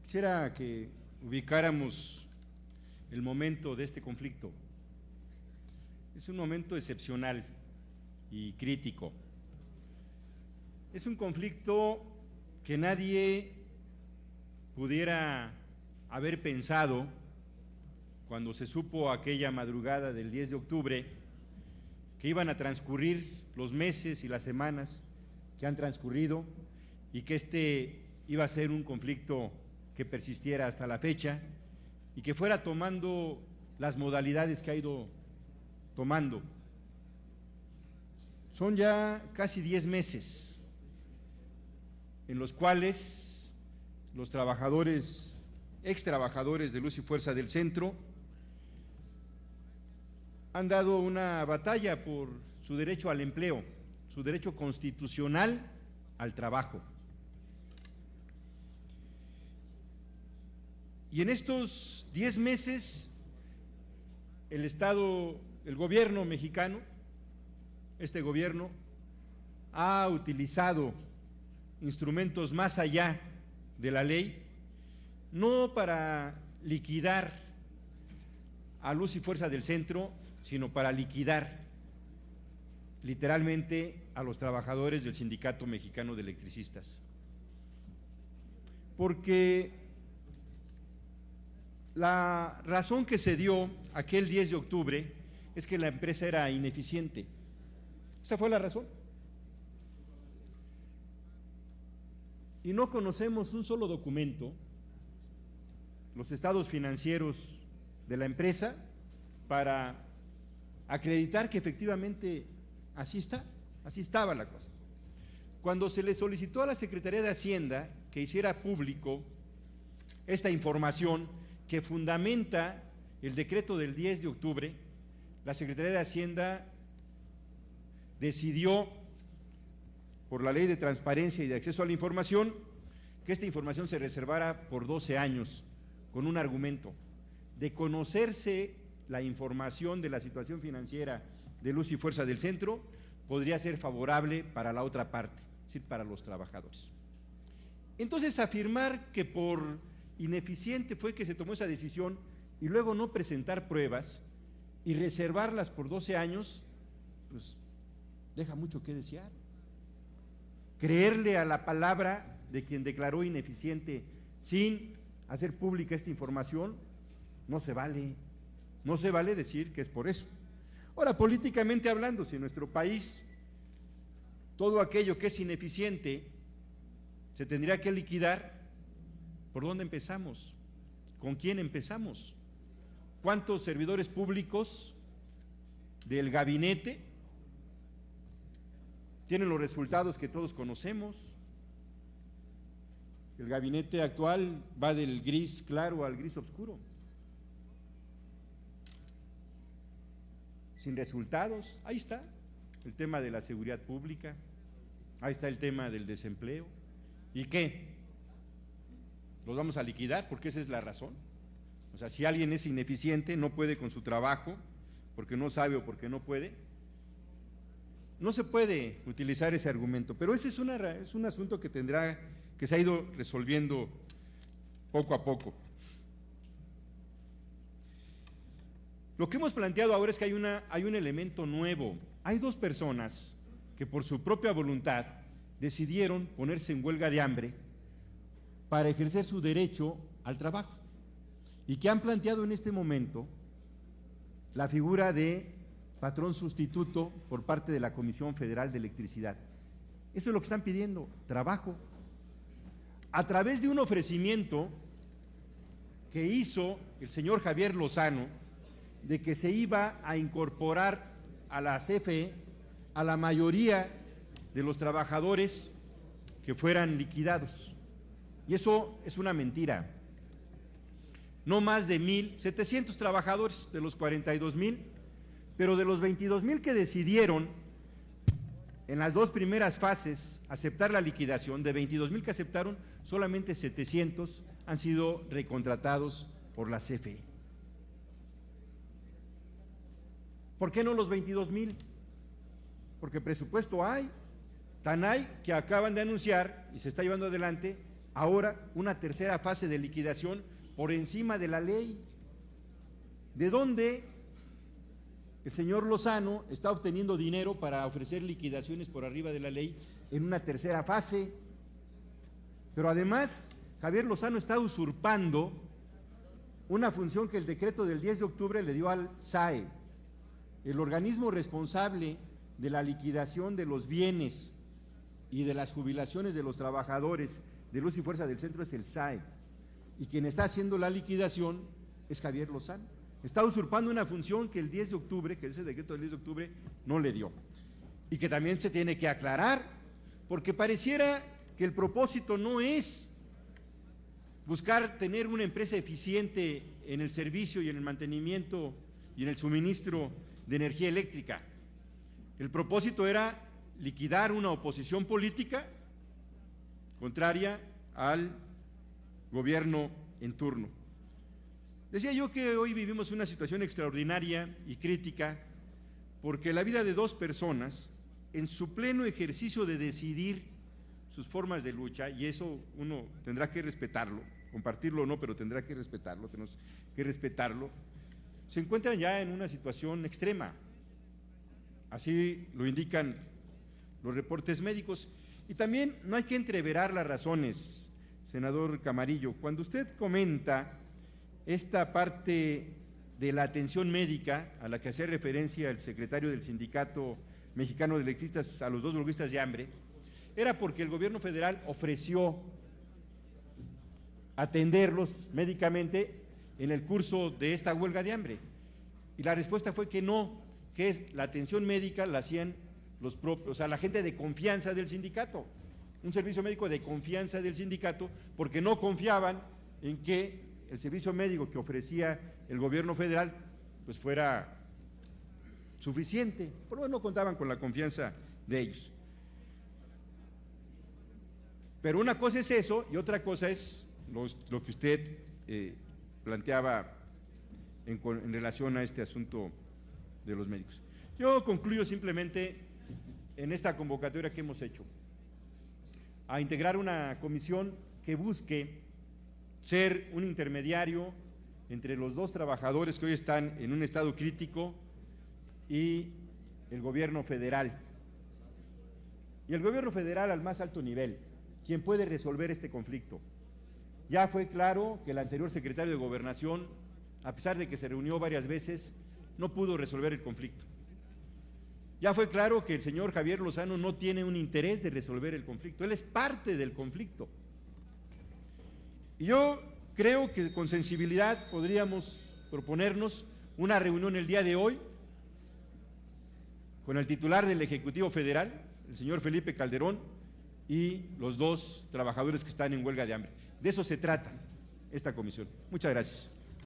Quisiera que ubicáramos el momento de este conflicto. Es un momento excepcional y crítico. Es un conflicto que nadie pudiera haber pensado cuando se supo aquella madrugada del 10 de octubre que iban a transcurrir los meses y las semanas que han transcurrido y que este iba a ser un conflicto que persistiera hasta la fecha y que fuera tomando las modalidades que ha ido tomando. Son ya casi 10 meses en los cuales los trabajadores, ex trabajadores de Luz y Fuerza del Centro, han dado una batalla por su derecho al empleo, su derecho constitucional al trabajo. Y en estos 10 meses, el gobierno mexicano, este gobierno, ha utilizado instrumentos más allá de la ley, no para liquidar a Luz y Fuerza del Centro, sino para liquidar literalmente a los trabajadores del Sindicato Mexicano de Electricistas. Porque la razón que se dio aquel 10 de octubre es que la empresa era ineficiente. Esa fue la razón. Y no conocemos un solo documento, los estados financieros de la empresa, para acreditar que efectivamente así estaba la cosa. Cuando se le solicitó a la Secretaría de Hacienda que hiciera público esta información que fundamenta el decreto del 10 de octubre, la Secretaría de Hacienda decidió, por la Ley de Transparencia y de Acceso a la Información, que esta información se reservara por 12 años, con un argumento: de conocerse la información de la situación financiera de Luz y Fuerza del Centro, podría ser favorable para la otra parte, es decir, para los trabajadores. Entonces, afirmar que por ineficiente fue que se tomó esa decisión y luego no presentar pruebas y reservarlas por 12 años, pues deja mucho que desear. Creerle a la palabra de quien declaró ineficiente sin hacer pública esta información no se vale. No se vale decir que es por eso. Ahora, políticamente hablando, si en nuestro país todo aquello que es ineficiente se tendría que liquidar, ¿por dónde empezamos? ¿Con quién empezamos? ¿Cuántos servidores públicos del gabinete tienen los resultados que todos conocemos? El gabinete actual va del gris claro al gris oscuro, sin resultados. Ahí está el tema de la seguridad pública, ahí está el tema del desempleo. ¿Y qué? ¿Los vamos a liquidar? Porque esa es la razón. O sea, si alguien es ineficiente, no puede con su trabajo, porque no sabe o porque no puede, no se puede utilizar ese argumento. Pero ese es un asunto que se ha ido resolviendo poco a poco. Lo que hemos planteado ahora es que hay un elemento nuevo. Hay dos personas que por su propia voluntad decidieron ponerse en huelga de hambre para ejercer su derecho al trabajo y que han planteado en este momento la figura de patrón sustituto por parte de la Comisión Federal de Electricidad. Eso es lo que están pidiendo: trabajo. A través de un ofrecimiento que hizo el señor Javier Lozano de que se iba a incorporar a la CFE a la mayoría de los trabajadores que fueran liquidados. Y eso es una mentira. No más de 1,700 trabajadores de los 42,000, pero de los 22,000 que decidieron en las dos primeras fases aceptar la liquidación, de 22,000 que aceptaron, solamente 700 han sido recontratados por la CFE. ¿Por qué no los 22,000? Porque presupuesto hay, tan hay que acaban de anunciar y se está llevando adelante ahora una tercera fase de liquidación por encima de la ley. ¿De dónde el señor Lozano está obteniendo dinero para ofrecer liquidaciones por arriba de la ley en una tercera fase? Pero además, Javier Lozano está usurpando una función que el decreto del 10 de octubre le dio al SAE, el organismo responsable de la liquidación de los bienes y de las jubilaciones de los trabajadores de Luz y Fuerza del Centro es el SAE, y quien está haciendo la liquidación es Javier Lozano. Está usurpando una función que el 10 de octubre, que es el decreto del 10 de octubre, no le dio, y que también se tiene que aclarar, porque pareciera que el propósito no es buscar tener una empresa eficiente en el servicio y en el mantenimiento y en el suministro de energía eléctrica. El propósito era liquidar una oposición política contraria al gobierno en turno. Decía yo que hoy vivimos una situación extraordinaria y crítica porque la vida de dos personas en su pleno ejercicio de decidir sus formas de lucha, y eso uno tendrá que respetarlo, compartirlo o no, pero tendrá que respetarlo, tenemos que respetarlo, se encuentran ya en una situación extrema. Así lo indican los reportes médicos. Y también no hay que entreverar las razones, senador Camarillo. Cuando usted comenta esta parte de la atención médica a la que hacía referencia el secretario del Sindicato Mexicano de Electricistas a los dos huelguistas de hambre, era porque el gobierno federal ofreció atenderlos médicamente en el curso de esta huelga de hambre. Y la respuesta fue que no, que es la atención médica la hacían los propios, o sea, la gente de confianza del sindicato, un servicio médico de confianza del sindicato, porque no confiaban en que el servicio médico que ofrecía el gobierno federal pues fuera suficiente, por lo menos no contaban con la confianza de ellos. Pero una cosa es eso y otra cosa es lo que usted planteaba en relación a este asunto de los médicos. Yo concluyo simplemente en esta convocatoria que hemos hecho, a integrar una comisión que busque ser un intermediario entre los dos trabajadores que hoy están en un estado crítico y el gobierno federal. Y el gobierno federal al más alto nivel, quien puede resolver este conflicto. Ya fue claro que el anterior secretario de Gobernación, a pesar de que se reunió varias veces, no pudo resolver el conflicto. Ya fue claro que el señor Javier Lozano no tiene un interés de resolver el conflicto, él es parte del conflicto. Y yo creo que con sensibilidad podríamos proponernos una reunión el día de hoy con el titular del Ejecutivo Federal, el señor Felipe Calderón, y los dos trabajadores que están en huelga de hambre. De eso se trata esta comisión. Muchas gracias.